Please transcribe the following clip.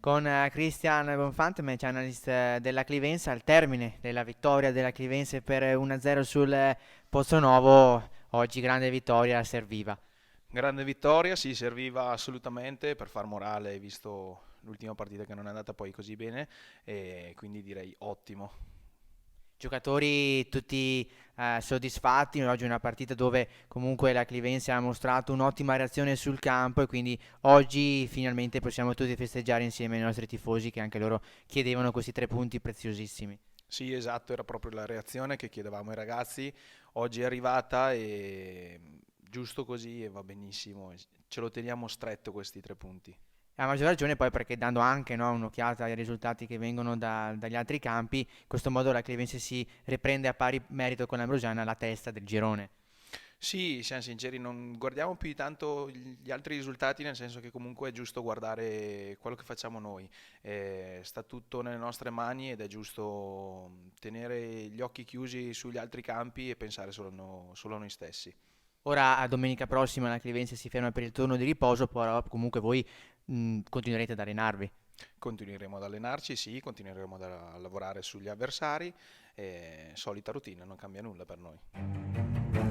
Con Christian Bonfante, match analyst della Clivense, al termine della vittoria della Clivense per 1-0 sul Pozzonovo. Oggi grande vittoria serviva. Grande vittoria, sì, serviva assolutamente per far morale, visto l'ultima partita che non è andata poi così bene, e quindi direi ottimo. Giocatori tutti soddisfatti. Oggi è una partita dove comunque la Clivense ha mostrato un'ottima reazione sul campo, e quindi oggi finalmente possiamo tutti festeggiare insieme ai nostri tifosi, che anche loro chiedevano questi 3 punti preziosissimi. Sì, esatto, era proprio la reazione che chiedevamo ai ragazzi. Oggi è arrivata e giusto così e va benissimo. Ce lo teniamo stretto questi 3 punti. A maggior ragione poi perché, dando anche, no, un'occhiata ai risultati che vengono dagli altri campi, in questo modo la Clevense si riprende a pari merito con l'Ambrosiana alla testa del girone. Sì, siamo sinceri, non guardiamo più di tanto gli altri risultati, nel senso che comunque è giusto guardare quello che facciamo noi. Sta tutto nelle nostre mani ed è giusto tenere gli occhi chiusi sugli altri campi e pensare solo a noi stessi. Ora, a domenica prossima, la Clevense si ferma per il turno di riposo, però comunque voi continuerete ad allenarvi. Continueremo ad allenarci, sì, continueremo a lavorare sugli avversari, solita routine, non cambia nulla per noi.